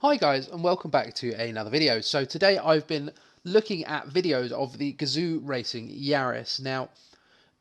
Hi guys, and welcome back to another video. So today I've been looking at videos of the Gazoo Racing Yaris. Now,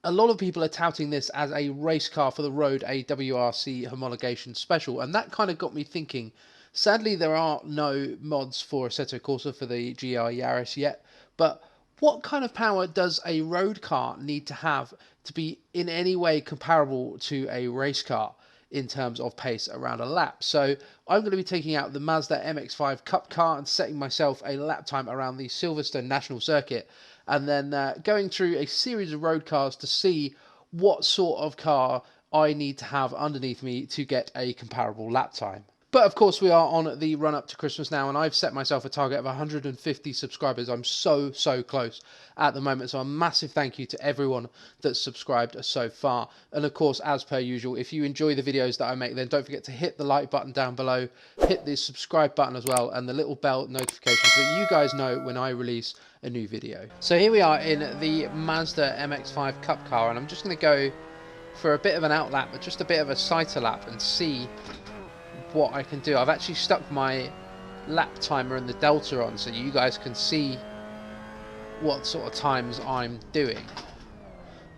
a lot of people are touting this as a race car for the road, a WRC homologation special, and that kind of got me thinking. Sadly, there are no mods for Assetto Corsa for the GR Yaris yet, but what kind of power does a road car need to have to be in any way comparable to a race car in terms of pace around a lap? So I'm going to be taking out the Mazda MX5 Cup car and setting myself a lap time around the Silverstone National Circuit, and then going through a series of road cars to see what sort of car I need to have underneath me to get a comparable lap time. But of course, we are on the run up to Christmas now, and I've set myself a target of 150 subscribers. I'm so close at the moment, so a massive thank you to everyone that's subscribed so far. And of course, as per usual, if you enjoy the videos that I make, then don't forget to hit the like button down below, hit the subscribe button as well, and the little bell notification so that you guys know when I release a new video. So here we are in the Mazda MX5 Cup car, and I'm just going to go for a bit of an outlap, but just a bit of a sighter lap, and see what I can do. I've actually stuck my lap timer and the delta on so you guys can see what sort of times I'm doing.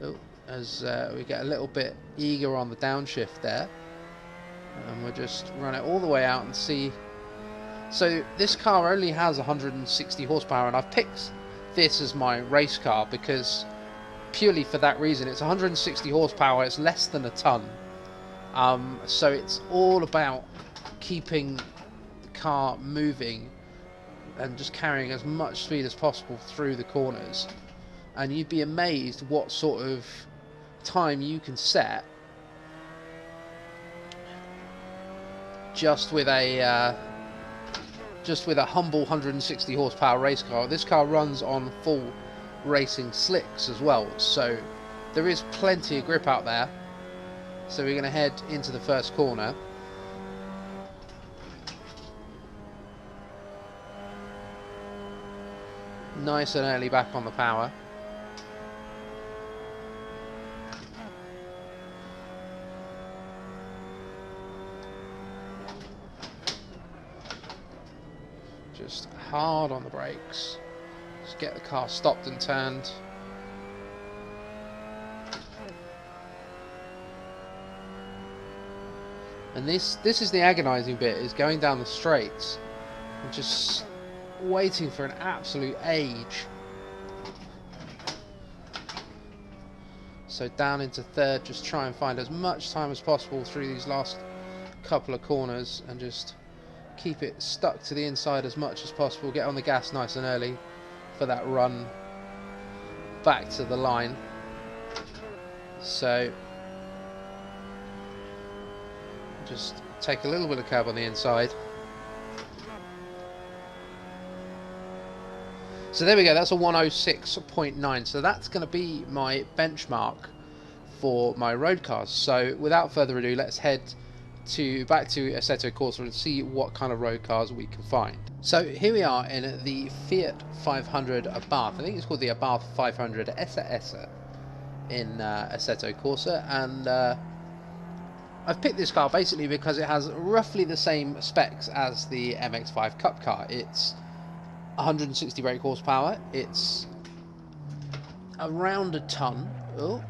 Oh, as we get a little bit eager on the downshift there, and we'll just run it all the way out and see. So this car only has 160 horsepower, and I've picked this as my race car because purely for that reason. It's 160 horsepower, it's less than a ton. So it's all about keeping the car moving and just carrying as much speed as possible through the corners. And you'd be amazed what sort of time you can set just with a humble 160 horsepower race car. This car runs on full racing slicks as well, so there is plenty of grip out there. So we're going to head into the first corner. Nice and early back on the power. Just hard on the brakes. Just get the car stopped and turned. And this is the agonising bit, is going down the straights and just waiting for an absolute age. So down into third, just try and find as much time as possible through these last couple of corners and just keep it stuck to the inside as much as possible. Get on the gas nice and early for that run back to the line. So just take a little bit of curb on the inside. So there we go, that's a 106.9. So that's going to be my benchmark for my road cars. So without further ado, let's head back to Assetto Corsa and see what kind of road cars we can find. So here we are in the Fiat 500 Abarth. I think it's called the Abarth 500 SS in Assetto Corsa, and I've picked this car basically because it has roughly the same specs as the MX5 Cup car. It's 160 brake horsepower, it's around a ton,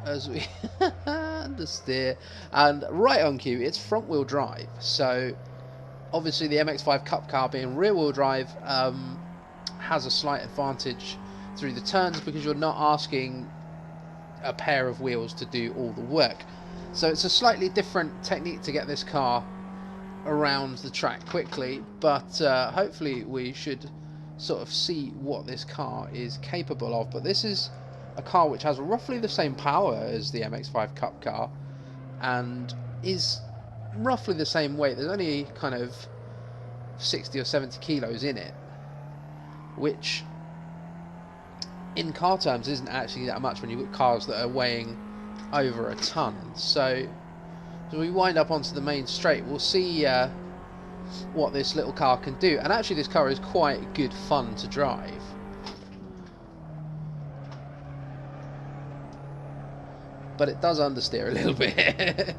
as we understeer, and right on cue, it's front wheel drive. So obviously the MX5 Cup car being rear wheel drive has a slight advantage through the turns because you're not asking a pair of wheels to do all the work. So it's a slightly different technique to get this car around the track quickly, but hopefully we should sort of see what this car is capable of. But this is a car which has roughly the same power as the MX5 Cup car and is roughly the same weight. There's only kind of 60 or 70 kilos in it, which in car terms isn't actually that much when you've got cars that are weighing over a ton. So as we wind up onto the main straight, we'll see what this little car can do. And actually this car is quite good fun to drive. But it does understeer a little bit.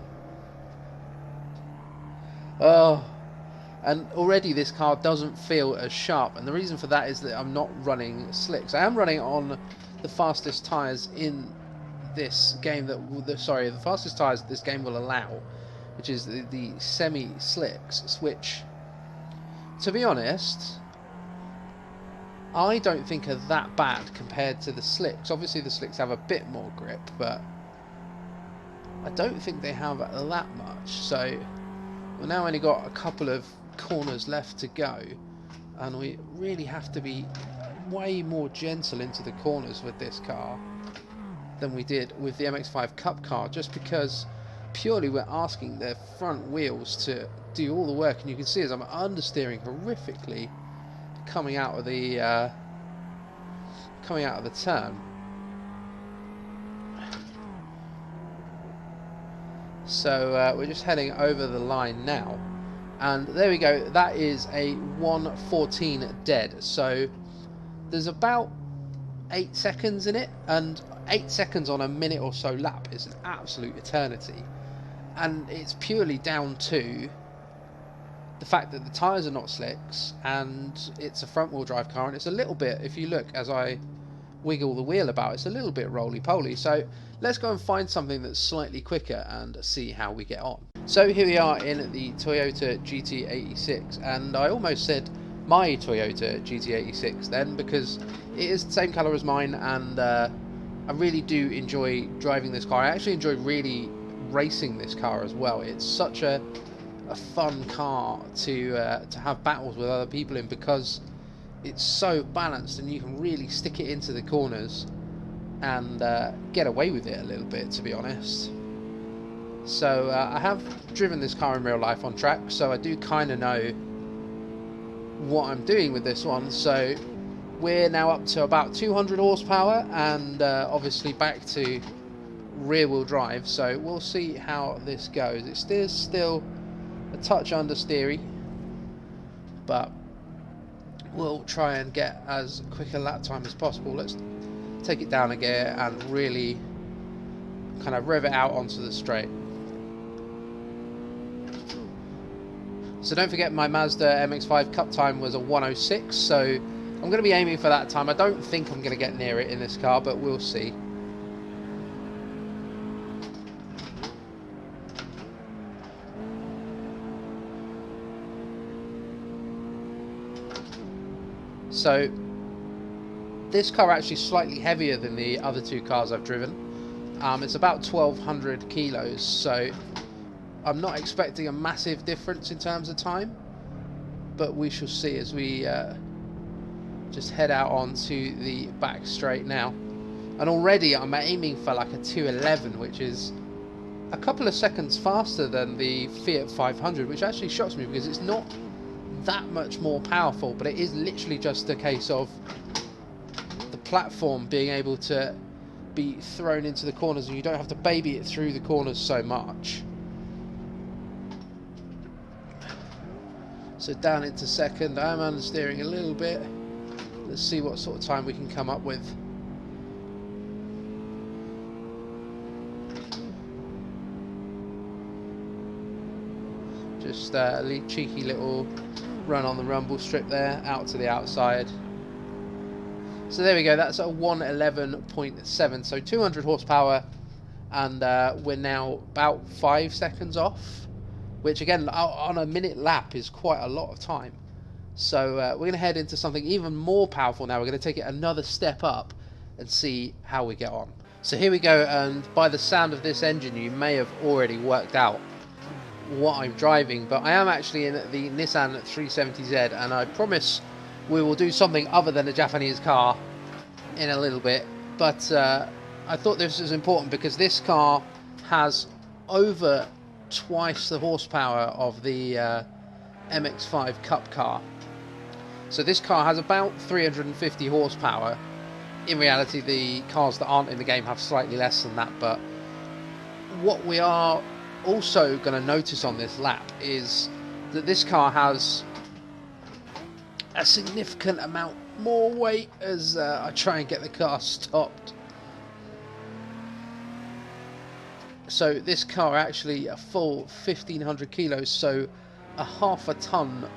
Oh, And already this car doesn't feel as sharp, and the reason for that is that I'm not running slicks. I am running on the fastest tyres in this game the fastest tyres this game will allow, which is the semi-slicks, which, to be honest, I don't think are that bad compared to the slicks. Obviously the slicks have a bit more grip, but I don't think they have that much. So we've now only got a couple of corners left to go, and we really have to be way more gentle into the corners with this car than we did with the MX5 Cup car, just because purely we're asking their front wheels to do all the work. And you can see as I'm understeering horrifically coming out of the turn. So we're just heading over the line now, and there we go. That is a 1:14 dead. So there's about 8 seconds in it, and 8 seconds on a minute or so lap is an absolute eternity. And it's purely down to the fact that the tyres are not slicks, and it's a front wheel drive car, and it's a little bit, if you look as I wiggle the wheel about, it's a little bit roly-poly. So let's go and find something that's slightly quicker and see how we get on. So here we are in the Toyota GT86, and I almost said my Toyota GT86 then, because it is the same colour as mine, and I really do enjoy driving this car. I actually enjoy really racing this car as well. It's such a fun car to have battles with other people in, because it's so balanced and you can really stick it into the corners and get away with it a little bit, to be honest. So I have driven this car in real life on track, so I do kind of know what I'm doing with this one. So we're now up to about 200 horsepower, and obviously back to rear wheel drive, so we'll see how this goes. It steers still a touch understeery, but we'll try and get as quick a lap time as possible. Let's take it down a gear and really kind of rev it out onto the straight. So don't forget, my Mazda MX5 Cup time was a 1:06, so I'm going to be aiming for that time. I don't think I'm going to get near it in this car, but we'll see. So this car actually slightly heavier than the other two cars I've driven. It's about 1,200 kilos, so I'm not expecting a massive difference in terms of time, but we shall see as we just head out onto the back straight now. And already I'm aiming for like a 2:11, which is a couple of seconds faster than the Fiat 500, which actually shocks me because it's not that much more powerful, but it is literally just a case of the platform being able to be thrown into the corners, and you don't have to baby it through the corners so much. So down into second, I'm understeering a little bit. Let's see what sort of time we can come up with. Just a cheeky little run on the rumble strip there, out to the outside. So there we go, that's a 1:11.7, so 200 horsepower, and we're now about 5 seconds off, which again on a minute lap is quite a lot of time. So we're going to head into something even more powerful now. We're going to take it another step up and see how we get on. So here we go, and by the sound of this engine you may have already worked out what I'm driving, but I am actually in the Nissan 370Z, and I promise we will do something other than a Japanese car in a little bit. But I thought this was important because this car has over twice the horsepower of the MX5 Cup car. So this car has about 350 horsepower. In reality, the cars that aren't in the game have slightly less than that, but what we are also going to notice on this lap is that this car has a significant amount more weight as I try and get the car stopped. So this car actually a full 1,500 kilos, so a half a ton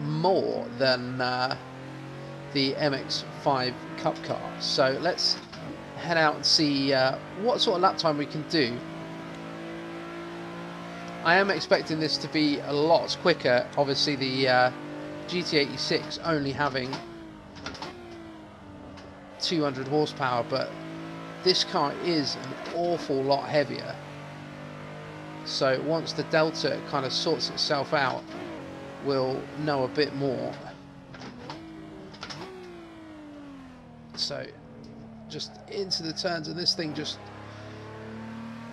more than the MX5 Cup car. So let's head out and see what sort of lap time we can do. I am expecting this to be a lot quicker. Obviously the GT86 only having 200 horsepower, but this car is an awful lot heavier. So once the Delta kind of sorts itself out, we'll know a bit more. So just into the turns, and this thing just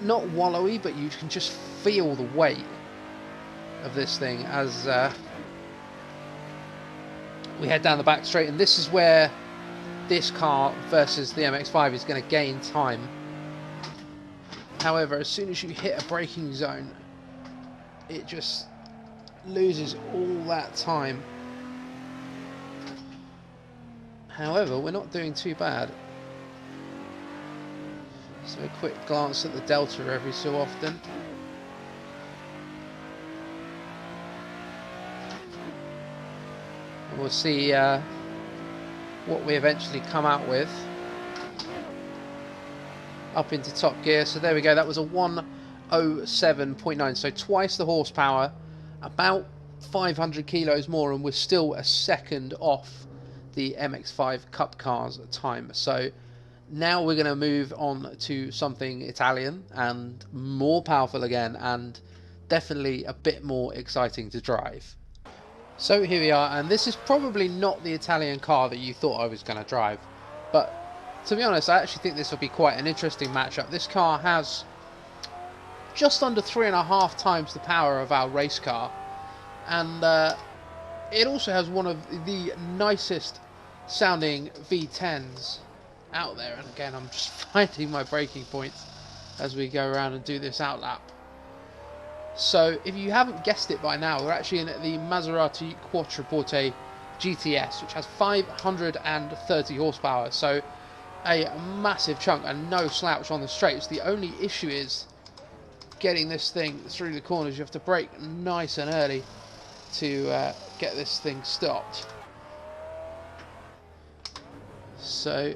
not wallowy, but you can just feel the weight of this thing as we head down the back straight. And this is where this car versus the MX5 is going to gain time. However, as soon as you hit a braking zone, it just loses all that time. However, we're not doing too bad. So a quick glance at the Delta every so often. And we'll see what we eventually come out with. Up into top gear. So there we go. That was a 107.9. So twice the horsepower, about 500 kilos more, and we're still a second off the MX5 Cup car's time. So now we're going to move on to something Italian and more powerful again, and definitely a bit more exciting to drive. So here we are, and this is probably not the Italian car that you thought I was going to drive, but to be honest, I actually think this will be quite an interesting matchup. This car has just under 3.5 times the power of our race car, and it also has one of the nicest sounding V10s out there. And again, I'm just finding my braking points as we go around and do this outlap. So if you haven't guessed it by now, we're actually in the Maserati 488 GTS, which has 530 horsepower. So a massive chunk and no slouch on the straights. The only issue is getting this thing through the corners. You have to brake nice and early to get this thing stopped. So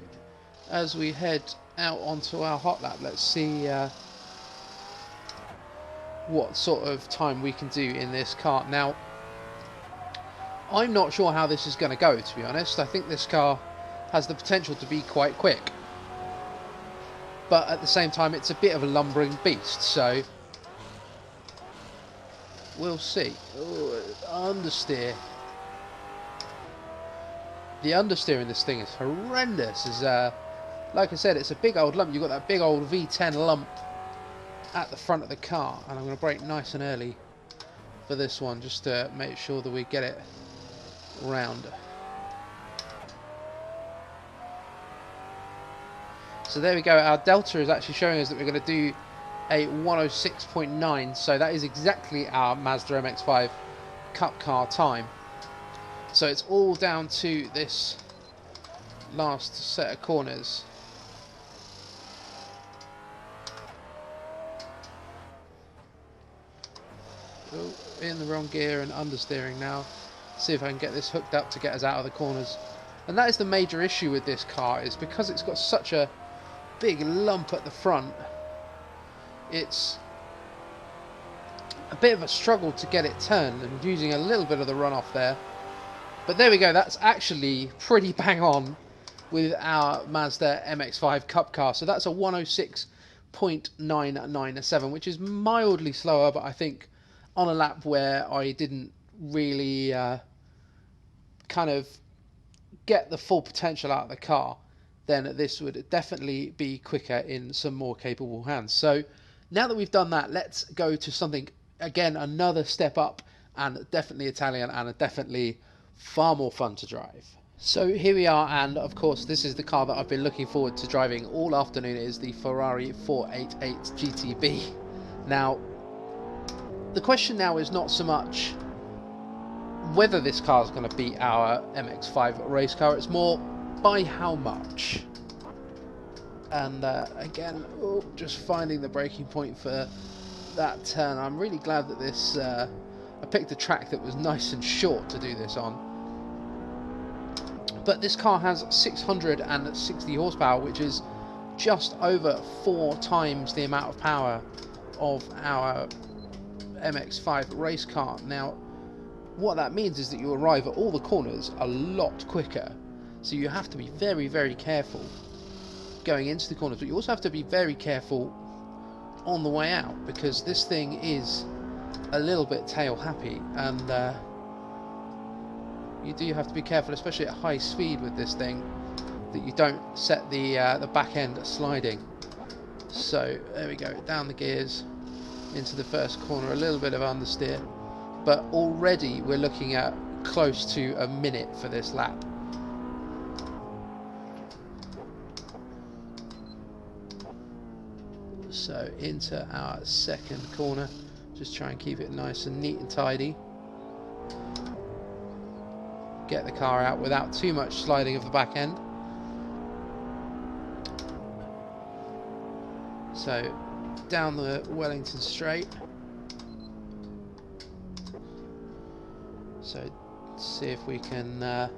as we head out onto our hot lap, let's see what sort of time we can do in this car. Now, I'm not sure how this is going to go, to be honest. I think this car has the potential to be quite quick, but at the same time it's a bit of a lumbering beast, so we'll see. Ooh, understeer. The understeer in this thing is horrendous. Like I said, it's a big old lump. You've got that big old V10 lump at the front of the car, and I'm going to brake nice and early for this one just to make sure that we get it round. So there we go. Our Delta is actually showing us that we're going to do a 106.9, so that is exactly our Mazda MX5 Cup car time. So it's all down to this last set of corners. Oh, in the wrong gear and understeering now. See if I can get this hooked up to get us out of the corners. And that is the major issue with this car, is because it's got such a big lump at the front, it's a bit of a struggle to get it turned, and using a little bit of the runoff there. But there we go, that's actually pretty bang on with our Mazda MX5 Cup car. So that's a 106.997, which is mildly slower, but I think on a lap where I didn't really kind of get the full potential out of the car, then this would definitely be quicker in some more capable hands. So now that we've done that, let's go to something, again, another step up, and definitely Italian, and definitely far more fun to drive. So here we are, and of course this is the car that I've been looking forward to driving all afternoon. It is the Ferrari488 GTB. Now, the question now is not so much whether this car is going to beat our MX5 race car, it's more by how much. And again, just finding the braking point for that turn. I'm really glad that this I picked a track that was nice and short to do this on. But this car has 660 horsepower, which is just over 4 times the amount of power of our MX5 race car. Now, what that means is that you arrive at all the corners a lot quicker. So you have to be very, very careful going into the corners, but you also have to be very careful on the way out, because this thing is a little bit tail happy, and you do have to be careful, especially at high speed with this thing, that you don't set the back end sliding. So there we go, down the gears into the first corner, a little bit of understeer, but already we're looking at close to a minute for this lap. So into our second corner, just try and keep it nice and neat and tidy. Get the car out without too much sliding of the back end. So down the Wellington straight. So see if we can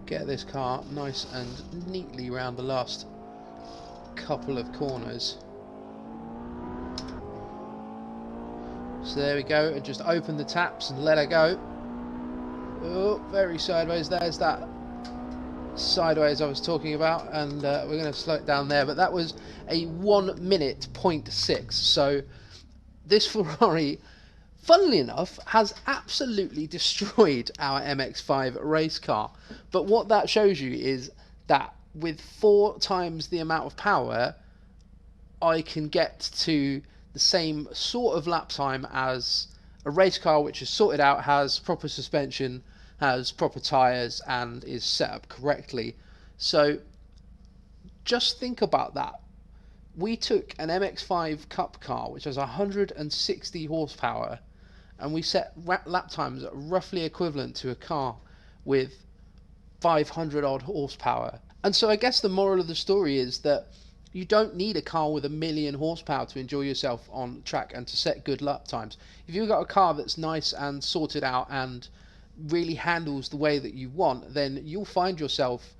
get this car nice and neatly around the last couple of corners. So there we go, and just open the taps and let her go. Oh, very sideways. There's that sideways I was talking about, and we're going to slow it down there. But that was a 1 minute 0.6. So this Ferrari, funnily enough, has absolutely destroyed our MX5 race car. But what that shows you is that with 4 times the amount of power, I can get to the same sort of lap time as a race car which is sorted out, has proper suspension, has proper tyres, and is set up correctly. So just think about that. We took an MX5 Cup car which has 160 horsepower, and we set lap times roughly equivalent to a car with 500 odd horsepower. And so I guess the moral of the story is that you don't need a car with 1,000,000 horsepower to enjoy yourself on track and to set good lap times. If you've got a car that's nice and sorted out and really handles the way that you want, then you'll find yourself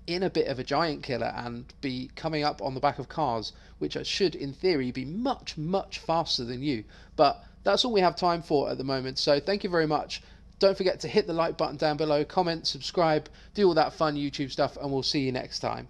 in a bit of a giant killer and be coming up on the back of cars which should in theory be much, much faster than you. But that's all we have time for at the moment, so thank you very much. Don't forget to hit the like button down below, comment, subscribe, do all that fun YouTube stuff, and we'll see you next time.